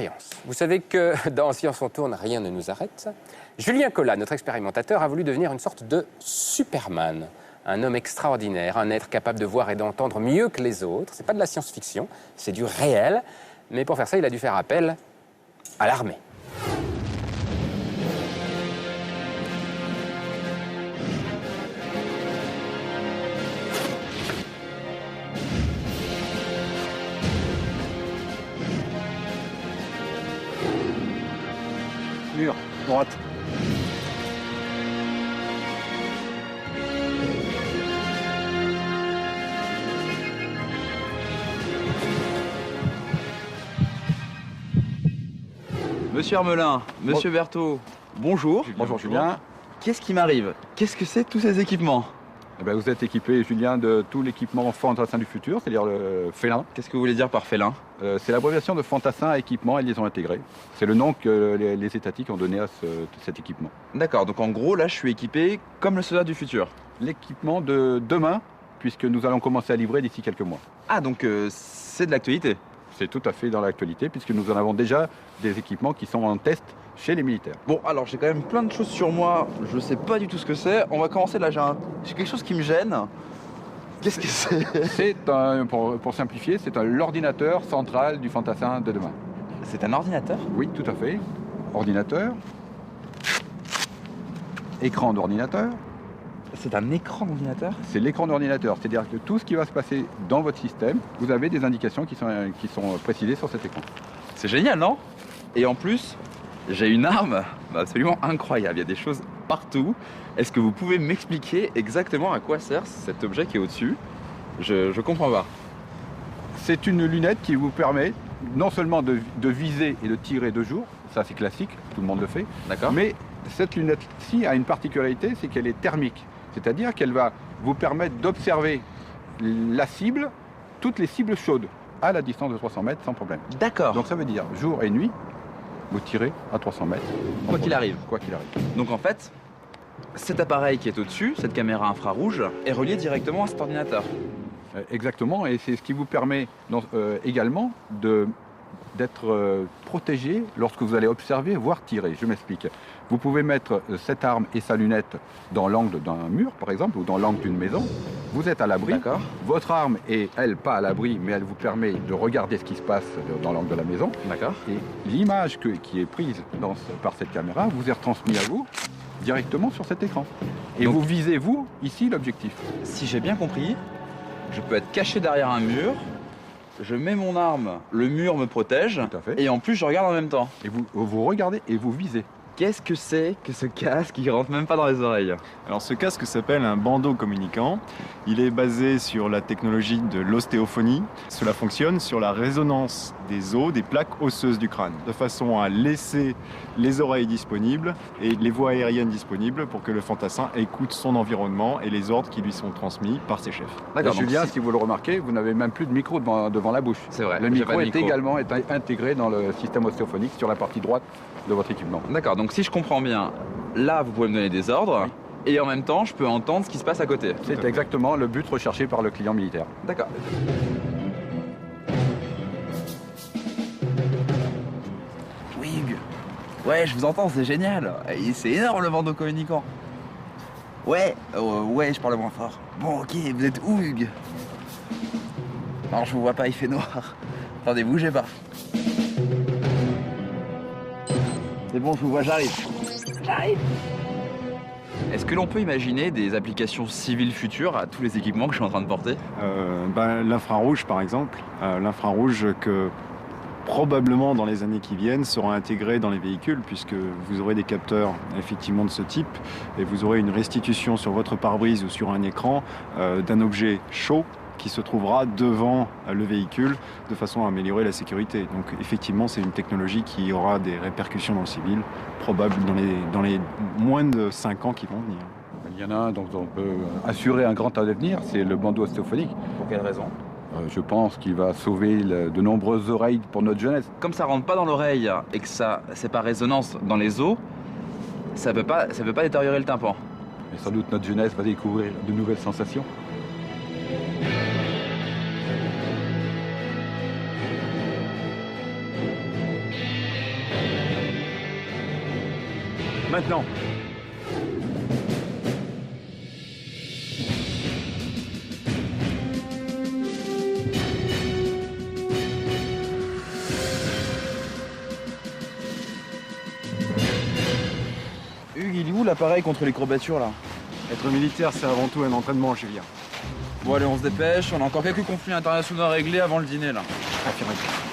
expérience. Vous savez que dans Science on tourne, rien ne nous arrête. Julien Collat, notre expérimentateur, a voulu devenir une sorte de Superman. Un homme extraordinaire, un être capable de voir et d'entendre mieux que les autres. C'est pas de la science-fiction, c'est du réel. Mais pour faire ça, il a dû faire appel à l'armée. Mur, droite. Monsieur Hermelin, Monsieur Berthaud, bonjour. Bonjour Julien. Qu'est-ce qui m'arrive? Qu'est-ce que c'est tous ces équipements? Eh ben, vous êtes équipé, Julien, de tout l'équipement Fantassin du futur, c'est-à-dire le félin. Qu'est-ce que vous voulez dire par félin? C'est l'abréviation de Fantassin équipement et liaison intégrée. C'est le nom que les étatiques ont donné à cet équipement. D'accord, donc en gros là je suis équipé comme le soldat du futur. L'équipement de demain, puisque nous allons commencer à livrer d'ici quelques mois. Ah donc c'est de l'actualité. C'est tout à fait dans l'actualité, puisque nous en avons déjà des équipements qui sont en test chez les militaires. Bon alors j'ai quand même plein de choses sur moi, je sais pas du tout ce que c'est. On va commencer là, j'ai quelque chose qui me gêne. Qu'est-ce que c'est? Pour simplifier, c'est l'ordinateur central du Fantassin de demain. C'est un ordinateur? Oui, tout à fait. Ordinateur. Écran d'ordinateur. C'est un écran d'ordinateur? C'est l'écran d'ordinateur, c'est-à-dire que tout ce qui va se passer dans votre système, vous avez des indications qui sont précisées sur cet écran. C'est génial, non? Et en plus, j'ai une arme absolument incroyable, il y a des choses partout. Est-ce que vous pouvez m'expliquer exactement à quoi sert cet objet qui est au-dessus? Je comprends pas. C'est une lunette qui vous permet non seulement de viser et de tirer de jour, ça c'est classique, tout le monde le fait, d'accord, mais cette lunette-ci a une particularité, c'est qu'elle est thermique. C'est-à-dire qu'elle va vous permettre d'observer la cible, toutes les cibles chaudes, à la distance de 300 mètres sans problème. D'accord. Donc ça veut dire jour et nuit, vous tirez à 300 mètres. Quoi qu'il arrive. Quoi qu'il arrive. Donc en fait, cet appareil qui est au-dessus, cette caméra infrarouge, est relié directement à cet ordinateur. Exactement, et c'est ce qui vous permet également d'être protégé lorsque vous allez observer, voire tirer. Je m'explique. Vous pouvez mettre cette arme et sa lunette dans l'angle d'un mur, par exemple, ou dans l'angle d'une maison. Vous êtes à l'abri. D'accord. Votre arme est, elle, pas à l'abri, mais elle vous permet de regarder ce qui se passe dans l'angle de la maison. D'accord. Et l'image qui est prise par cette caméra vous est retransmise à vous directement sur cet écran. Et donc, vous visez, vous, ici, l'objectif. Si j'ai bien compris, je peux être caché derrière un mur, je mets mon arme, le mur me protège, tout à fait, et en plus je regarde en même temps. Et vous regardez et vous visez. Qu'est-ce que c'est que ce casque qui rentre même pas dans les oreilles? Alors ce casque s'appelle un bandeau communicant. Il est basé sur la technologie de l'ostéophonie. Cela fonctionne sur la résonance des os, des plaques osseuses du crâne, de façon à laisser les oreilles disponibles et les voies aériennes disponibles pour que le fantassin écoute son environnement et les ordres qui lui sont transmis par ses chefs. D'accord, Julien, si vous le remarquez, vous n'avez même plus de micro devant la bouche. C'est vrai. Le micro est également intégré dans le système ostéophonique sur la partie droite de votre équipement. D'accord, donc si je comprends bien, là vous pouvez me donner des ordres, oui, et en même temps je peux entendre ce qui se passe à côté. C'est exactement le but recherché par le client militaire. D'accord. Oui, Hugues. Ouais, je vous entends, c'est génial. C'est énorme le bandeau communicant. Ouais, ouais, je parle moins fort. Bon, ok, vous êtes où, Hugues? Non, je vous vois pas, il fait noir. Attendez, bougez pas. C'est bon, je vous vois, j'arrive. J'arrive. Est-ce que l'on peut imaginer des applications civiles futures à tous les équipements que je suis en train de porter? L'infrarouge, par exemple. L'infrarouge que probablement dans les années qui viennent sera intégré dans les véhicules, puisque vous aurez des capteurs effectivement de ce type et vous aurez une restitution sur votre pare-brise ou sur un écran d'un objet chaud qui se trouvera devant le véhicule de façon à améliorer la sécurité. Donc effectivement, c'est une technologie qui aura des répercussions dans le civil, probable dans les moins de 5 ans qui vont venir. Il y en a un dont on peut assurer un grand avenir, c'est le bandeau ostéophonique. Pour quelle raison? Je pense qu'il va sauver de nombreuses oreilles pour notre jeunesse. Comme ça rentre pas dans l'oreille et que ça c'est pas résonance dans les os, ça peut pas détériorer le tympan. Et sans doute notre jeunesse va découvrir de nouvelles sensations. Maintenant. Hugues, il est où l'appareil contre les courbatures là? Être militaire, c'est avant tout un entraînement, Julien. Bon allez, on se dépêche, on a encore quelques conflits internationaux à régler avant le dîner là. Affirmatif.